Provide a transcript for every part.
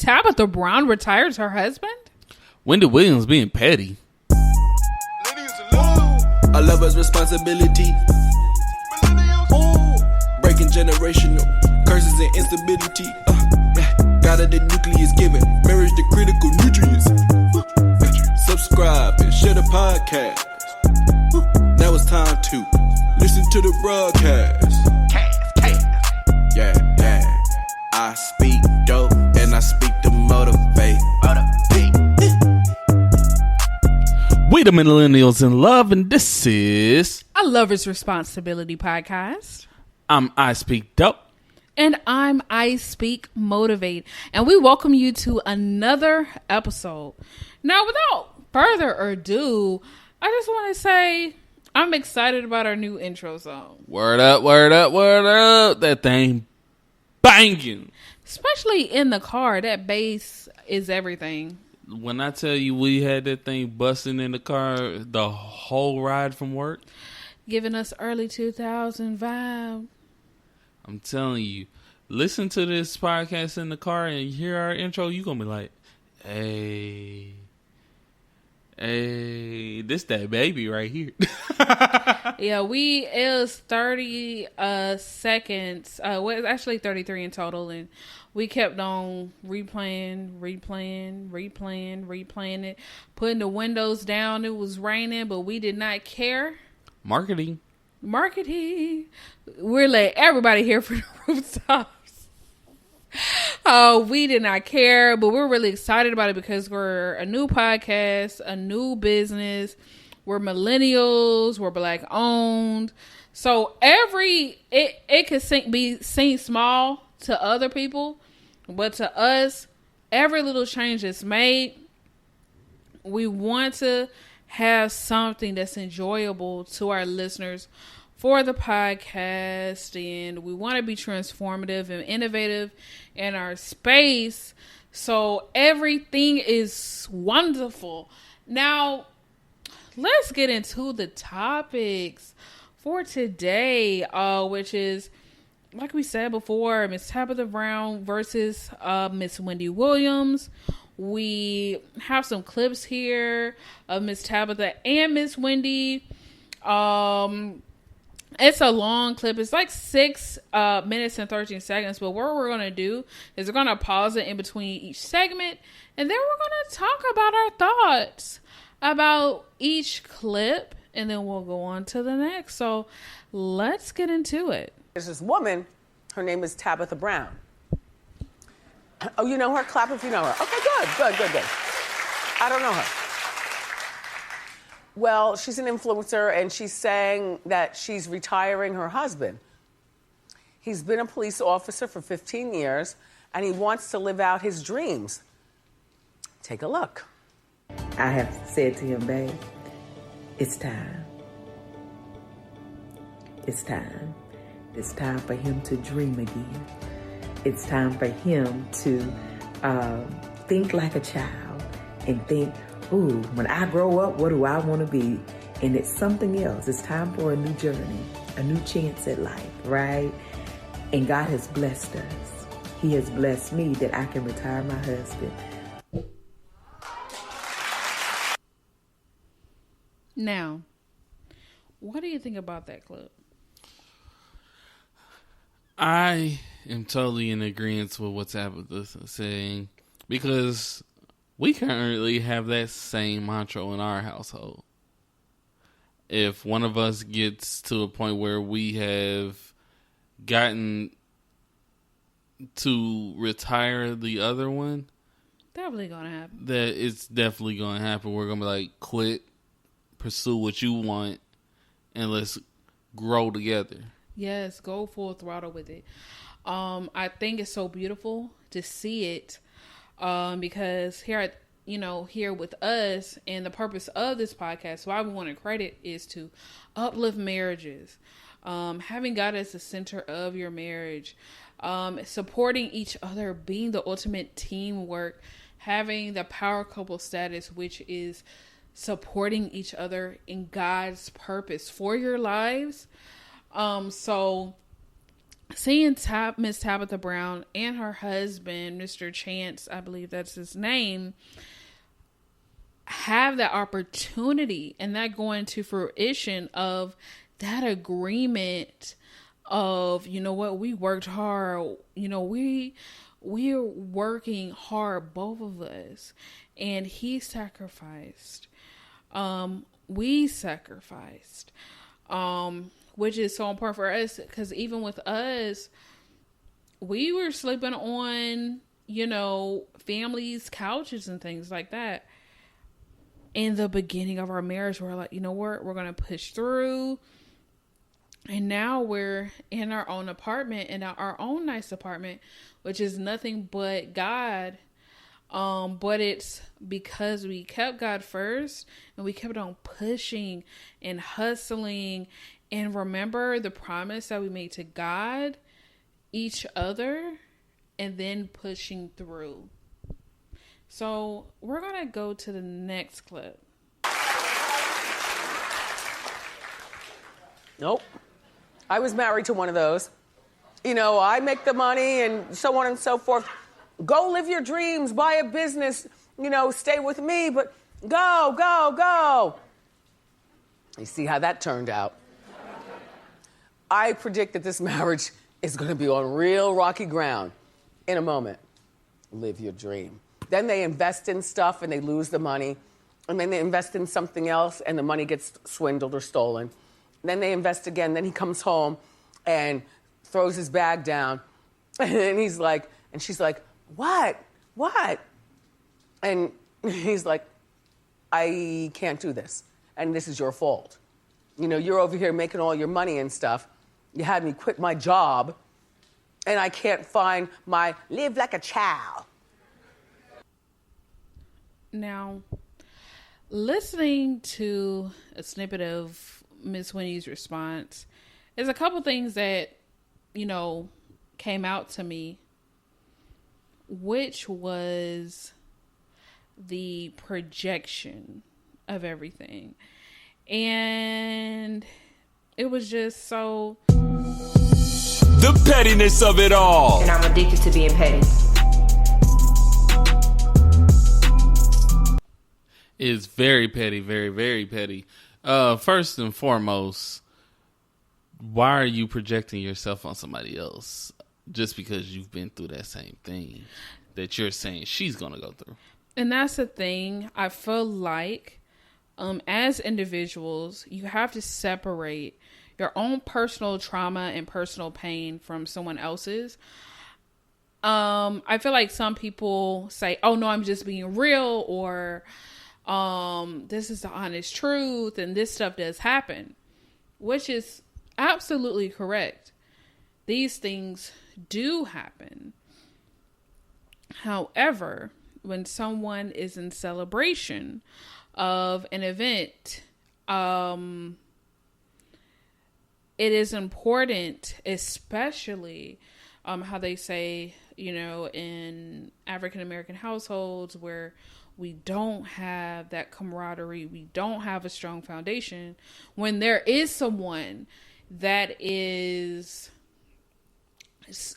Tabitha Brown retires her husband. Wendy Williams being petty. A lover's responsibility. Breaking generational curses and instability. God of the nucleus giving marriage the critical nutrients. Subscribe and share the podcast. Now it's time to listen to the broadcast. Yeah. I speak dope and I speak to motivate. We the millennials in love, and this is A Lover's Responsibility podcast. I'm ISpeakDeau. And I'm ISpeakMotivate. And we welcome you to another episode. Now, without further ado, I just want to say I'm excited about our new intro song. Word up, word up, word up. That thing banging. Especially in the car. That bass is everything. When I tell you we had that thing busting in the car the whole ride from work. Giving us early 2000 vibe. I'm telling you, listen to this podcast in the car and hear our intro, you're going to be like, hey, this that baby right here. Yeah, it was 30 seconds. Well, it's actually 33 in total. And we kept on replaying it. Putting the windows down. It was raining, but we did not care. Marketing. We're letting everybody hear from the rooftops. We did not care, but we're really excited about it because we're a new podcast, a new business. We're millennials. We're Black owned. So it could be seen small to other people, but to us, every little change that's made, we want to have something that's enjoyable to our listeners for the podcast, and we want to be transformative and innovative in our space, so everything is wonderful. Now, let's get into the topics for today, which is, like we said before, Miss Tabitha Brown versus Miss Wendy Williams. We have some clips here of Miss Tabitha and Miss Wendy. It's a long clip. It's like 6 minutes and 13 seconds. But what we're going to do is we're going to pause it in between each segment. And then we're going to talk about our thoughts about each clip. And then we'll go on to the next. So let's get into it. There's this woman. Her name is Tabitha Brown. Oh, you know her? Clap if you know her. Okay, good. I don't know her. Well, she's an influencer, and she's saying that she's retiring her husband. He's been a police officer for 15 years, and he wants to live out his dreams. Take a look. I have said to him, babe, it's time. It's time. It's time for him to dream again. It's time for him to think like a child and think, ooh, when I grow up, what do I want to be? And it's something else. It's time for a new journey, a new chance at life, right? And God has blessed us. He has blessed me that I can retire my husband. Now, what do you think about that clip? I am totally in agreement with what Tabitha's saying, because we currently have that same mantra in our household. If one of us gets to a point where we have gotten to retire the other one, Definitely gonna happen. that it's definitely going to happen. We're going to be like, quit, pursue what you want, and let's grow together. Yes, go full throttle with it. I think it's so beautiful to see it, because here with us, and the purpose of this podcast, why we want to credit, is to uplift marriages, having God as the center of your marriage, supporting each other, being the ultimate teamwork, having the power couple status, which is supporting each other in God's purpose for your lives. So seeing Miss Tabitha Brown and her husband, Mr. Chance, I believe that's his name, have that opportunity and that going to fruition of that agreement of, you know what, we worked hard, you know, we're working hard, both of us, and he sacrificed, we sacrificed, which is so important for us, because even with us, we were sleeping on, you know, families' couches and things like that. In the beginning of our marriage, we're like, you know what, we're going to push through. And now we're in our own apartment, in our own nice apartment, which is nothing but God. But it's because we kept God first and we kept on pushing and hustling. And remember the promise that we made to God, each other, and then pushing through. So we're going to go to the next clip. Nope. I was married to one of those. You know, I make the money and so on and so forth. Go live your dreams, buy a business, you know, stay with me, but go, go, go. You see how that turned out. I predict that this marriage is going to be on real rocky ground in a moment. Live your dream. Then they invest in stuff and they lose the money. And then they invest in something else and the money gets swindled or stolen. Then they invest again. Then he comes home and throws his bag down. And he's like, and she's like, what? What? And he's like, I can't do this. And this is your fault. You know, you're over here making all your money and stuff. You had me quit my job. And I can't find my live like a child. Now, listening to a snippet of Miss Wendy's response, there's a couple things that, you know, came out to me, which was the projection of everything. And it was just so... The pettiness of it all. And I'm addicted to being petty. Is very petty, very, very petty. First and foremost, why are you projecting yourself on somebody else just because you've been through that same thing that you're saying she's going to go through? And that's the thing. I feel like as individuals, you have to separate your own personal trauma and personal pain from someone else's. I feel like some people say, oh no, I'm just being real, or this is the honest truth, and this stuff does happen, which is absolutely correct. These things do happen. However, when someone is in celebration of an event, it is important, especially how they say, you know, in African American households where we don't have that camaraderie, we don't have a strong foundation, when there is someone that is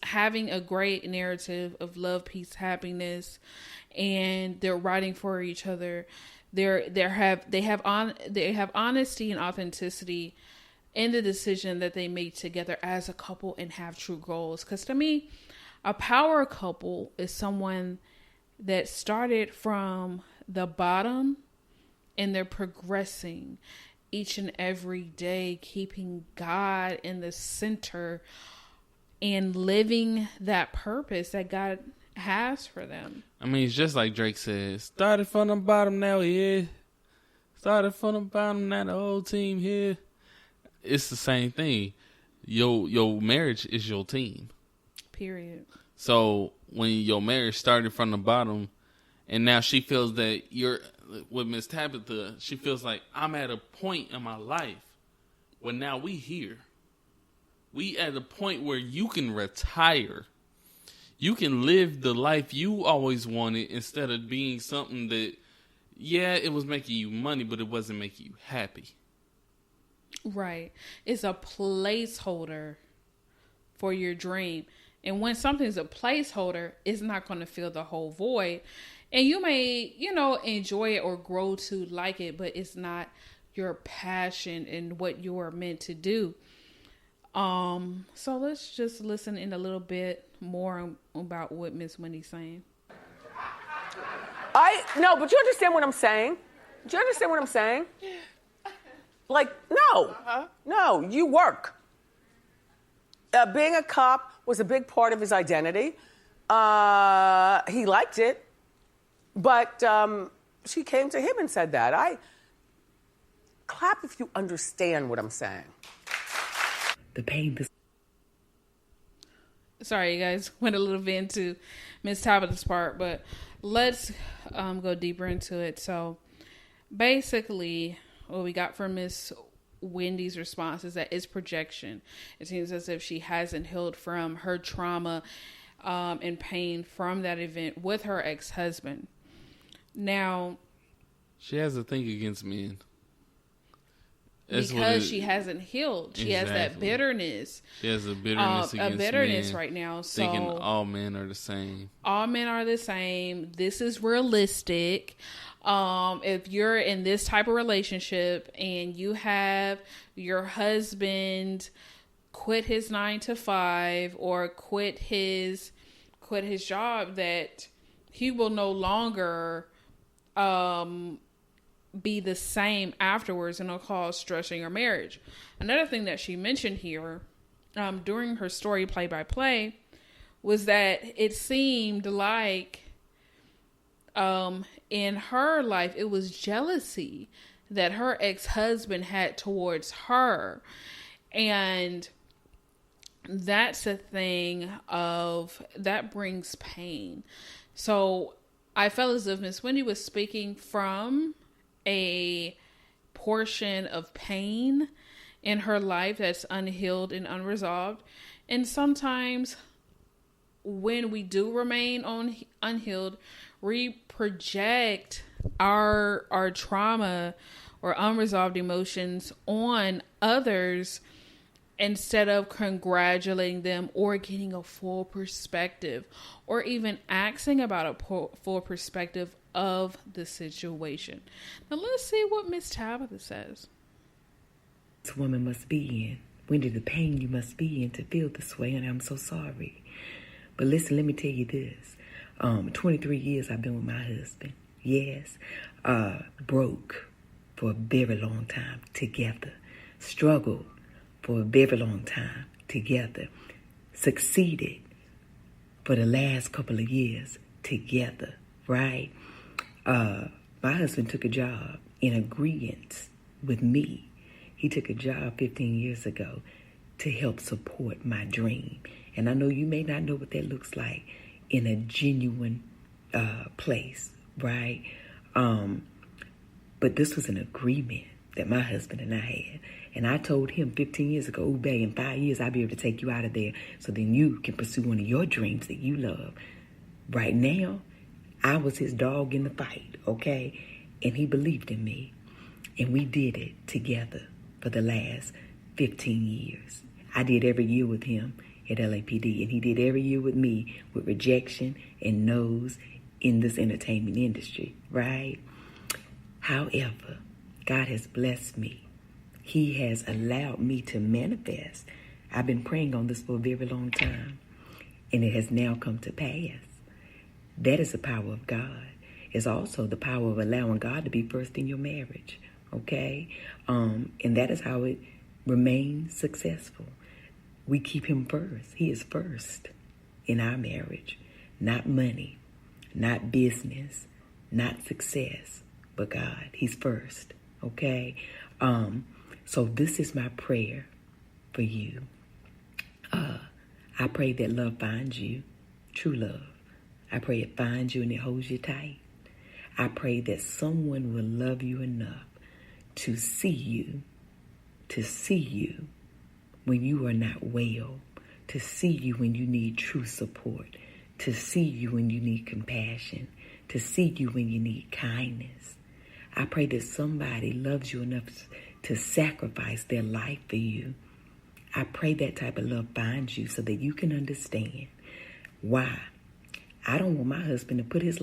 having a great narrative of love, peace, happiness, and they're writing for each other, they have honesty and authenticity in the decision that they made together as a couple and have true goals. Because to me, a power couple is someone that started from the bottom and they're progressing each and every day, keeping God in the center and living that purpose that God has for them. I mean, it's just like Drake says, started from the bottom, now we here. Started from the bottom, now the whole team here. It's the same thing. Your marriage is your team. Period. So when your marriage started from the bottom, and now she feels that you're with Miss Tabitha, she feels like I'm at a point in my life where now we here. We at a point where you can retire. You can live the life you always wanted instead of being something that, yeah, it was making you money, but it wasn't making you happy. Right. It's a placeholder for your dream. And when something's a placeholder, it's not going to fill the whole void. And you may, enjoy it or grow to like it, but it's not your passion and what you are meant to do. So let's just listen in a little bit more about what Miss Wendy's saying. No, but you understand what I'm saying? Do you understand what I'm saying? Like, no. No, you work. Being a cop was a big part of his identity. He liked it, but she came to him and said that. Clap if you understand what I'm saying. The pain. Sorry, you guys went a little bit into Miss Tabitha's part, but let's go deeper into it. So basically, what we got from Miss Wendy's response is that it's projection. It seems as if she hasn't healed from her trauma and pain from that event with her ex-husband. Now, she has a thing against men. Because she hasn't healed. She has that bitterness. She has a bitterness against men, right now. So thinking all men are the same. All men are the same. This is realistic. If you're in this type of relationship and you have your husband quit his 9-to-5 or quit his job, that he will no longer be the same afterwards, and it'll cause stress in your marriage. Another thing that she mentioned here during her story play-by-play was that it seemed like in her life it was jealousy that her ex-husband had towards her, and that's a thing that brings pain. So I felt as if Miss Wendy was speaking from a portion of pain in her life that's unhealed and unresolved. And sometimes when we do remain unhealed, we project our trauma or unresolved emotions on others instead of congratulating them or getting a full perspective or even asking about a full perspective of the situation. Now let's see what Miss Tabitha says. This woman must be in. Wendy, the pain you must be in to feel this way, and I'm so sorry. But listen, let me tell you this. 23 years I've been with my husband. Yes. Broke for a very long time together. Struggled for a very long time together. Succeeded for the last couple of years together, right? My husband took a job in agreement with me. He took a job 15 years ago to help support my dream. And I know you may not know what that looks like in a genuine place, right? But this was an agreement that my husband and I had. And I told him 15 years ago, oh, babe, in 5 years, I'll be able to take you out of there so then you can pursue one of your dreams that you love. Right now, I was his dog in the fight, okay? And he believed in me. And we did it together for the last 15 years. I did every year with him at LAPD, and he did every year with me with rejection and no's in this entertainment industry, right? However, God has blessed me. He has allowed me to manifest. I've been praying on this for a very long time, and it has now come to pass. That is the power of God. It's also the power of allowing God to be first in your marriage, okay? And that is how it remains successful. We keep him first. He is first in our marriage. Not money, not business, not success, but God. He's first, okay? So this is my prayer for you. I pray that love finds you, true love. I pray it finds you and it holds you tight. I pray that someone will love you enough to see you when you are not well, to see you when you need true support, to see you when you need compassion, to see you when you need kindness. I pray that somebody loves you enough to sacrifice their life for you. I pray that type of love finds you so that you can understand why I don't want my husband to put his